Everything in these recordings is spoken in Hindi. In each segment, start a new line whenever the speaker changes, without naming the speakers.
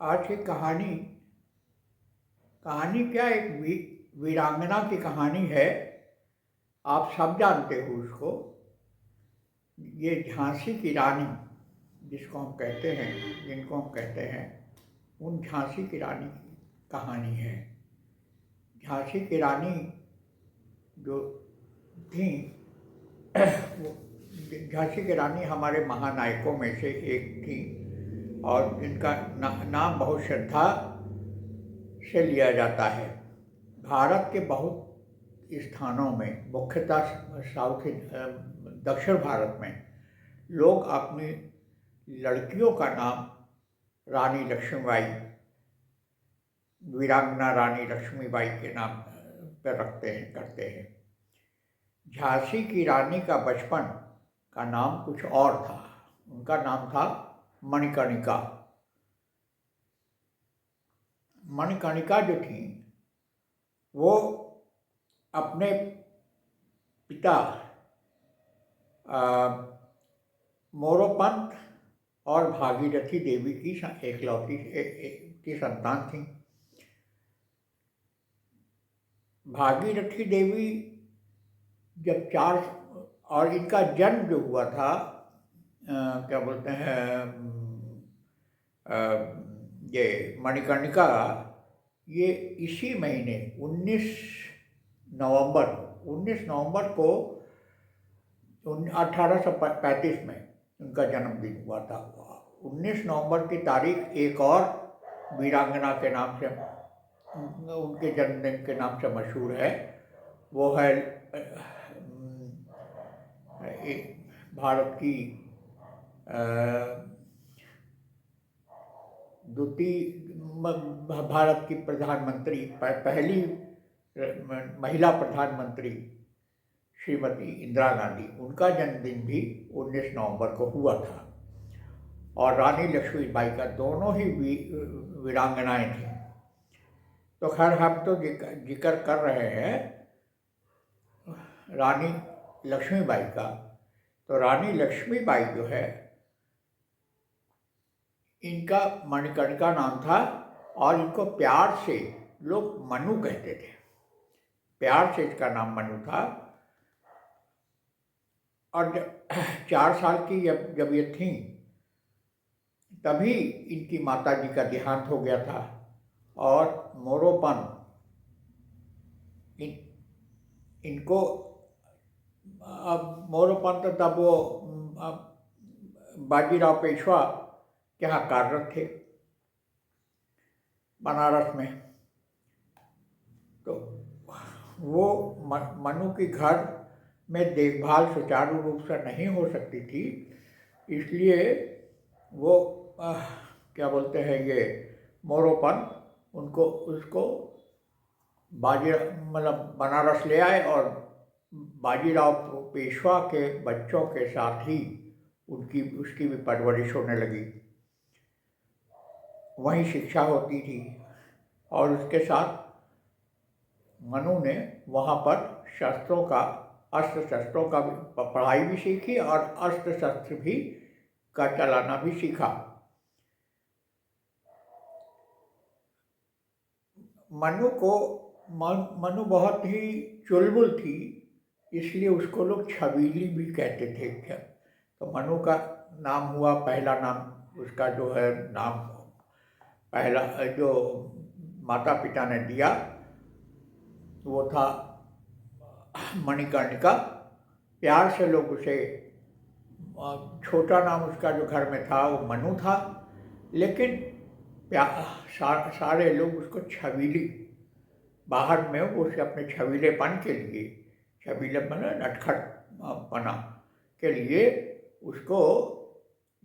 आज की कहानी कहानी क्या, एक वीरांगना की कहानी है। आप सब जानते हो उसको। ये झांसी की रानी जिसको हम कहते हैं, जिनको हम कहते हैं, उन झांसी की रानी की कहानी है। झांसी की रानी जो थी वो झांसी की रानी हमारे महानायकों में से एक थी और इनका नाम बहुत श्रद्धा से लिया जाता है। भारत के बहुत स्थानों में, मुख्यतः साउथ दक्षिण भारत में, लोग अपनी लड़कियों का नाम रानी लक्ष्मीबाई, वीरांगना रानी लक्ष्मीबाई के नाम पर रखते हैं, करते हैं। झांसी की रानी का बचपन का नाम कुछ और था। उनका नाम था मणिकर्णिका। मणिकर्णिका जो थी वो अपने पिता मोरोपंत और भागीरथी देवी की एकलौती की संतान थी। भागीरथी देवी जब और इनका जन्म जो हुआ था, क्या बोलते हैं, ये मणिकर्णिका, ये इसी महीने 19 नवंबर को 1835 में उनका जन्मदिन हुआ था। 19 नवंबर की तारीख एक और वीरांगना के नाम से, उनके जन्मदिन के नाम से मशहूर है। वो है भारत की भारत की प्रधानमंत्री, पहली महिला प्रधानमंत्री श्रीमती इंदिरा गांधी, उनका जन्मदिन भी 19 नवंबर को हुआ था। और रानी लक्ष्मीबाई का, दोनों ही वीरांगनाएं थीं। तो खैर हम तो जिक्र कर रहे हैं रानी लक्ष्मीबाई का। तो रानी लक्ष्मीबाई जो है, इनका मणिकर्णिका नाम था और इनको प्यार से लोग मनु कहते थे। प्यार से इसका नाम मनु था। और 4 साल की जब ये थीं, तभी इनकी माता जी का देहांत हो गया था। और मोरोपंत इनको, अब मोरोपंत तब वो बाजीराव पेशवा के यहाँ कार्यरत थे बनारस में। तो वो मनु की घर में देखभाल सुचारू रूप से नहीं हो सकती थी, इसलिए वो क्या बोलते हैं, ये मोरोपंत उसको मतलब बनारस ले आए और बाजीराव पेशवा के बच्चों के साथ ही उसकी भी परवरिश होने लगी। वहीं शिक्षा होती थी और उसके साथ मनु ने वहाँ पर अस्त्र शस्त्रों का भी पढ़ाई भी सीखी और अस्त्र शस्त्र भी का चलाना भी सीखा। मनु बहुत ही चुलबुल थी, इसलिए उसको लोग छबीली भी कहते थे। तो मनु का नाम हुआ, पहला नाम उसका जो है, नाम पहला जो माता पिता ने दिया वो था मणिकर्णिका। प्यार से लोग उसे, छोटा नाम उसका जो घर में था वो मनु था, लेकिन सारे लोग उसको छबीली, बाहर में वो उसे अपने छबीलेपन के लिए, छबीलेपन नटखट पना के लिए उसको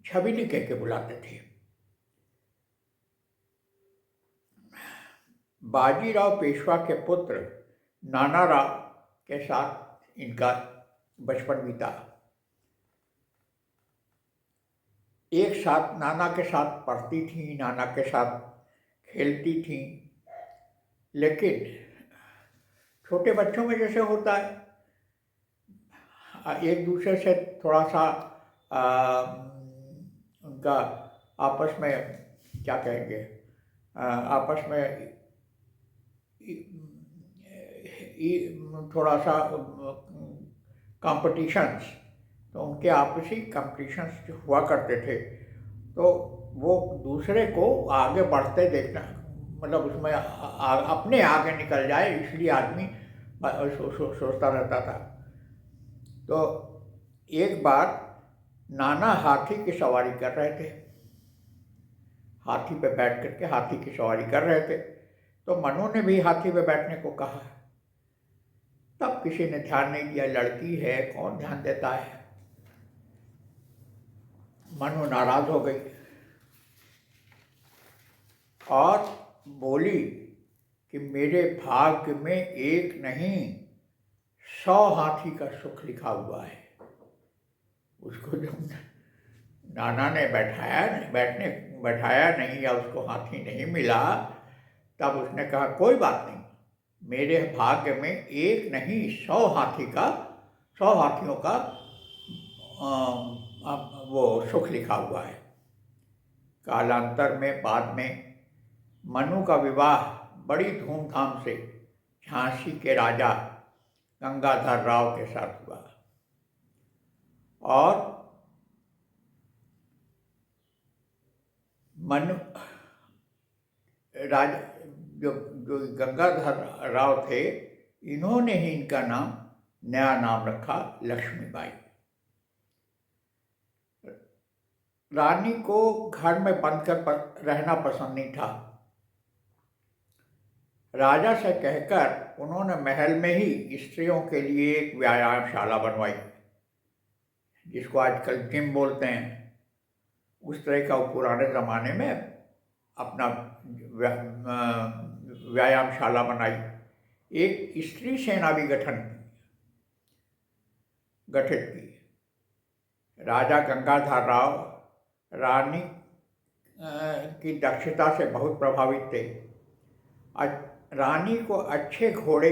छबीली कह के बुलाते थे। बाजीराव पेशवा के पुत्र नानाराव के साथ इनका बचपन बीता। एक साथ नाना के साथ पढ़ती थी, नाना के साथ खेलती थी, लेकिन छोटे बच्चों में जैसे होता है, एक दूसरे से थोड़ा सा उनका आपस में क्या कहेंगे, आपस में थोड़ा सा कंपटीशंस, तो उनके आपसी कंपटीशंस जो हुआ करते थे, तो वो दूसरे को आगे बढ़ते देखना, मतलब उसमें अपने आगे निकल जाए, इसलिए आदमी सोचता रहता था। तो एक बार नाना हाथी की सवारी कर रहे थे, हाथी पे बैठ करके हाथी की सवारी कर रहे थे, तो मनु ने भी हाथी पे बैठने को कहा। तब किसी ने ध्यान नहीं दिया, लड़की है कौन ध्यान देता है। मनु नाराज हो गई और बोली कि मेरे भाग्य में एक नहीं 100 हाथी का सुख लिखा हुआ है। उसको जब नाना ने बैठाया नहीं या उसको हाथी नहीं मिला, तब उसने कहा कोई बात नहीं, मेरे भाग्य में एक नहीं 100 हाथियों का वो सुख लिखा हुआ है। कालांतर में बाद में मनु का विवाह बड़ी धूमधाम से झांसी के राजा गंगाधर राव के साथ हुआ और मनु राजा जो गंगाधर राव थे, इन्होंने ही इनका नया नाम रखा लक्ष्मीबाई। रानी को घर में बंद कर रहना पसंद नहीं था। राजा से कहकर उन्होंने महल में ही स्त्रियों के लिए एक व्यायामशाला बनवाई, जिसको आजकल जिम बोलते हैं। उस तरह का वो पुराने ज़माने में अपना व्यायामशाला बनाई। एक स्त्री सेना भी गठित की। राजा गंगाधर राव रानी की दक्षता से बहुत प्रभावित थे। रानी को अच्छे घोड़े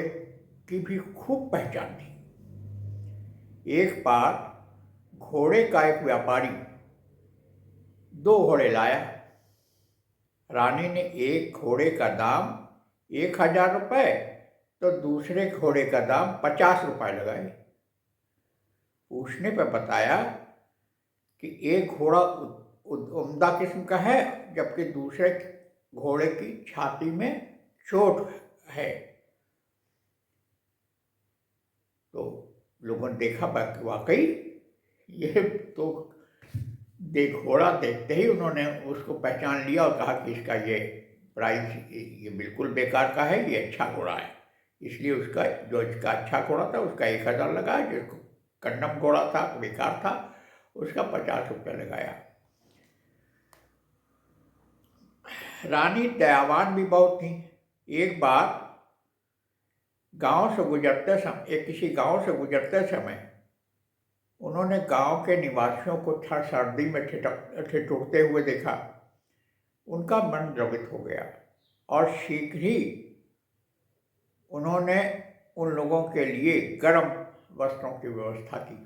की भी खूब पहचान थी। एक बार घोड़े का एक व्यापारी 2 घोड़े लाया। रानी ने एक घोड़े का दाम 1000 रुपये तो दूसरे घोड़े का दाम 50 रुपये लगाए। पूछने पर बताया कि एक घोड़ा उम्दा किस्म का है, जबकि दूसरे घोड़े की छाती में चोट है। तो लोगों ने देखा वाकई ये तो घोड़ा देखते ही उन्होंने उसको पहचान लिया और कहा कि इसका ये प्राइस ये बिल्कुल बेकार का है, ये अच्छा घोड़ा है। इसलिए उसका जो इसका अच्छा घोड़ा था उसका 1000 लगाया, जिसको कन्नम घोड़ा था बेकार था उसका 50 रुपये लगाया। रानी दयावान भी बहुत थी। एक बार किसी गांव से गुजरते समय उन्होंने गांव के निवासियों को सर्दी में ठिठुरते हुए देखा। उनका मन द्रवित हो गया और शीघ्र ही उन्होंने उन लोगों के लिए गर्म वस्त्रों की व्यवस्था की।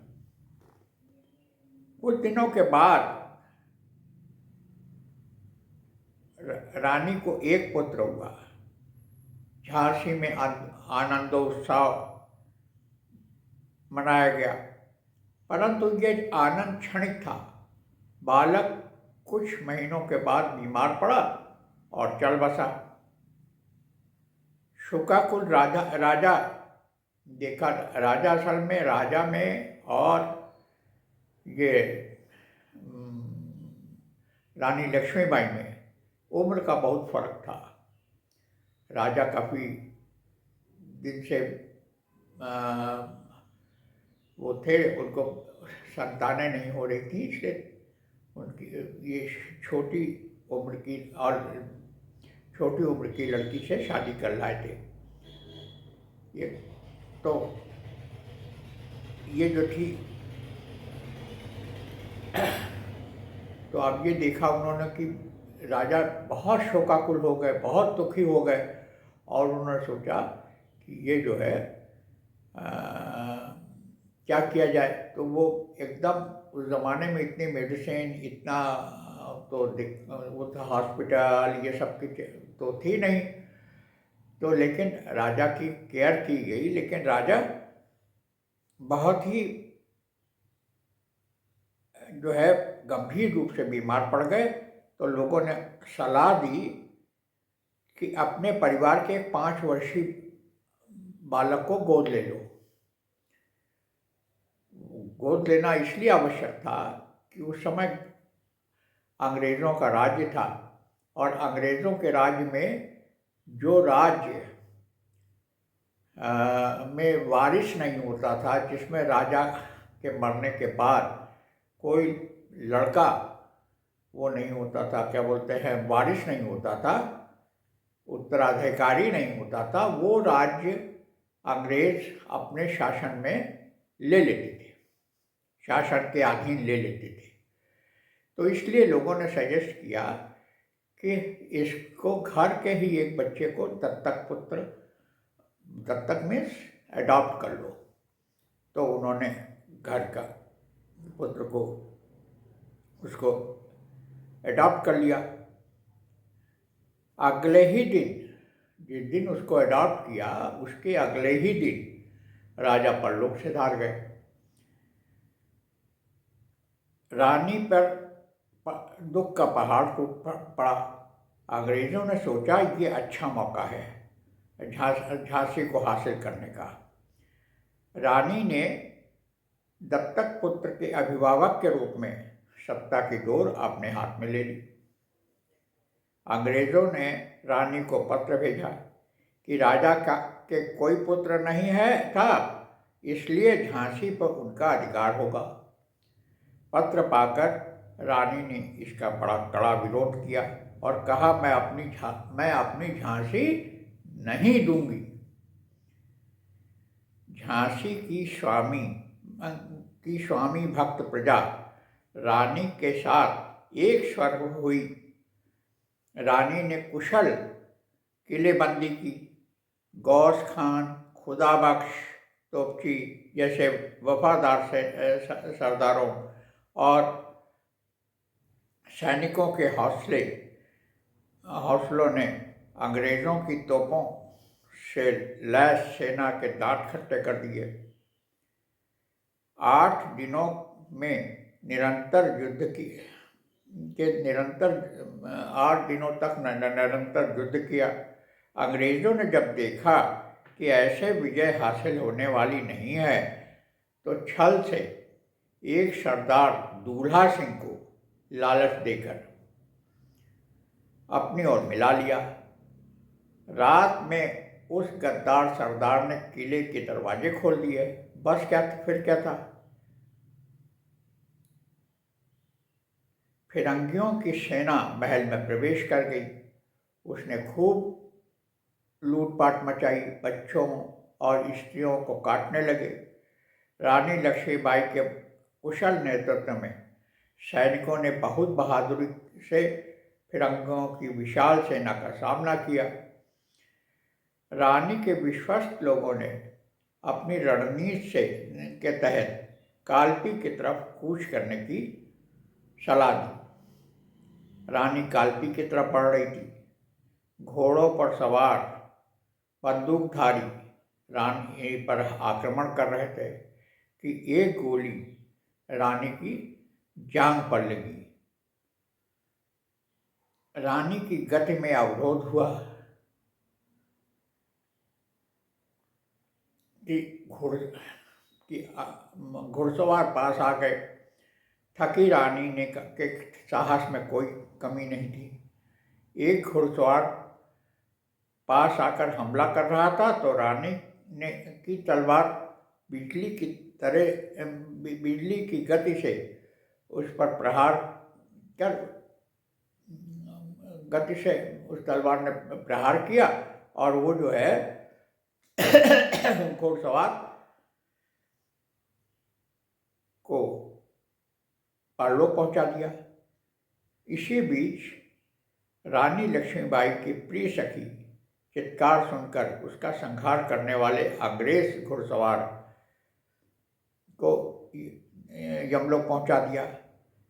कुछ दिनों के बाद रानी को एक पुत्र हुआ। झांसी में आनंदोत्सव मनाया गया, परंतु ये आनंद क्षणिक था। बालक कुछ महीनों के बाद बीमार पड़ा और चल बसा। शोकाकुल राजा देखा। राजा असल में राजा में और ये रानी लक्ष्मीबाई में उम्र का बहुत फर्क था। राजा काफ़ी दिन से वो थे, उनको संतानें नहीं हो रही थी, इसलिए उनकी ये छोटी उम्र की लड़की से शादी कर लाए थे। ये जो थी, तो अब ये देखा उन्होंने कि राजा बहुत शोकाकुल हो गए, बहुत दुखी हो गए और उन्होंने सोचा कि ये जो है क्या किया जाए। तो वो एकदम उस ज़माने में इतनी मेडिसिन, इतना वो तो हॉस्पिटल ये सब की तो थी नहीं, तो लेकिन राजा की केयर की गई, लेकिन राजा बहुत ही जो है गंभीर रूप से बीमार पड़ गए। तो लोगों ने सलाह दी कि अपने परिवार के एक 5 वर्षीय बालक को गोद ले लो। गोद लेना इसलिए आवश्यक था कि उस समय अंग्रेज़ों का राज्य था, और अंग्रेज़ों के राज्य में जो राज्य में वारिस नहीं होता था, जिसमें राजा के मरने के बाद कोई लड़का वो नहीं होता था, क्या बोलते हैं, वारिस नहीं होता था, उत्तराधिकारी नहीं होता था, वो राज्य अंग्रेज अपने शासन में ले लेते थे, शासन के अधीन ले लेते थे। तो इसलिए लोगों ने सजेस्ट किया कि इसको घर के ही एक बच्चे को दत्तक मीन्स अडॉप्ट कर लो। तो उन्होंने घर का पुत्र को उसको अडॉप्ट कर लिया। अगले ही दिन, जिस दिन उसको अडॉप्ट किया, उसके अगले ही दिन राजा परलोक से धार गए। रानी पर दुख का पहाड़ टूट पड़ा। अंग्रेज़ों ने सोचा ये अच्छा मौका है झांसी को हासिल करने का। रानी ने दत्तक पुत्र के अभिभावक के रूप में सत्ता की डोर अपने हाथ में ले ली। अंग्रेज़ों ने रानी को पत्र भेजा कि राजा के कोई पुत्र नहीं है था, इसलिए झांसी पर उनका अधिकार होगा। पत्र पाकर रानी ने इसका बड़ा कड़ा विरोध किया और कहा, मैं अपनी झांसी नहीं दूंगी। झांसी की स्वामी भक्त प्रजा रानी के साथ एक स्वर हुई। रानी ने कुशल किलेबंदी की। गौस खान, खुदा बख्श तोपची जैसे वफादार सरदारों और सैनिकों के हौसलों ने अंग्रेज़ों की तोपों से लैस सेना के दांत खट्टे कर दिए। 8 दिनों में निरंतर युद्ध के 8 दिनों तक निरंतर युद्ध किया। अंग्रेज़ों ने जब देखा कि ऐसे विजय हासिल होने वाली नहीं है, तो छल से एक सरदार दूल्हा सिंह को लालच देकर अपनी ओर मिला लिया। रात में उस गद्दार सरदार ने किले के दरवाजे खोल दिए। बस फिर क्या था। फिरंगियों की सेना महल में प्रवेश कर गई। उसने खूब लूटपाट मचाई, बच्चों और स्त्रियों को काटने लगे। रानी लक्ष्मीबाई के कुशल नेतृत्व में सैनिकों ने बहुत बहादुरी से फिरंगियों की विशाल सेना का सामना किया। रानी के विश्वस्त लोगों ने अपनी रणनीति के तहत कालपी की तरफ कूच करने की सलाह दी। रानी कालपी की तरफ बढ़ रही थी। घोड़ों पर सवार बंदूकधारी रानी पर आक्रमण कर रहे थे कि एक गोली रानी की जांघ पर लगी। रानी की गति में अवरोध हुआ कि घुड़सवार पास आ गए। थकी रानी के साहस में कोई कमी नहीं थी। एक घुड़सवार पास आकर हमला कर रहा था तो रानी की तलवार बिजली की गति से उस पर प्रहार कर गति से उस तलवार ने प्रहार किया और वो जो है घुड़सवार को परलोक पहुंचा दिया। इसी बीच रानी लक्ष्मीबाई की प्रिय सखी चित्कार सुनकर उसका संहार करने वाले अंग्रेज घुड़सवार को यमलोक पहुंचा दिया।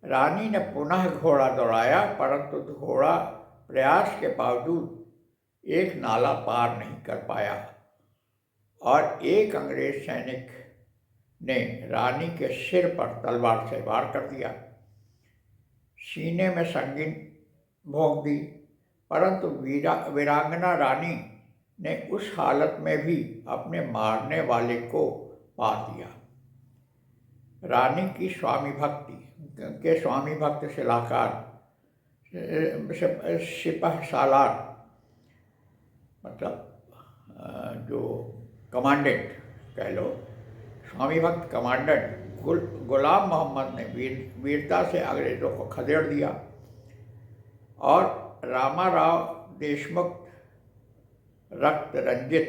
रानी ने पुनः घोड़ा दौड़ाया, परंतु घोड़ा प्रयास के बावजूद एक नाला पार नहीं कर पाया और एक अंग्रेज सैनिक ने रानी के सिर पर तलवार से वार कर दिया। सीने में संगीन भोंक दी, परंतु वीरांगना रानी ने उस हालत में भी अपने मारने वाले को पा दिया। रानी की स्वामी भक्त सलाहकार सिपह सालार, मतलब जो कमांडेंट कह लो, स्वामी भक्त कमांडेंट गुलाम मोहम्मद ने वीरता से अंग्रेजों को खदेड़ दिया और रामाराव देशमुख रक्त रंजित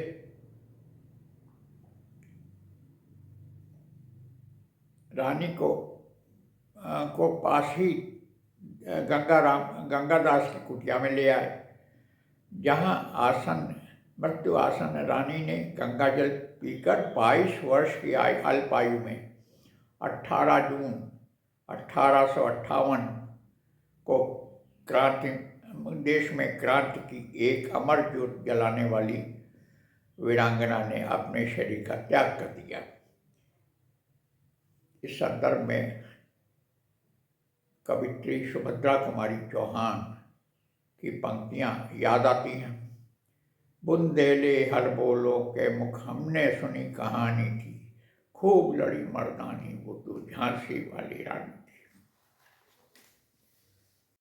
रानी को पास ही गंगादास की कुटिया में ले आए, जहां मृत्यु आसन रानी ने गंगा जल पीकर 22 वर्ष की अल्पायु में 18 जून 1858 को देश में क्रांति की एक अमर ज्योत जलाने वाली वीरांगना ने अपने शरीर का त्याग कर दिया। इस संदर्भ में कवित्री सुभद्रा कुमारी चौहान की पंक्तियां याद आती हैं। बुंदेले हर बोलो के मुख हमने सुनी कहानी थी, खूब लड़ी मर्दानी वो तो झांसी वाली रानी।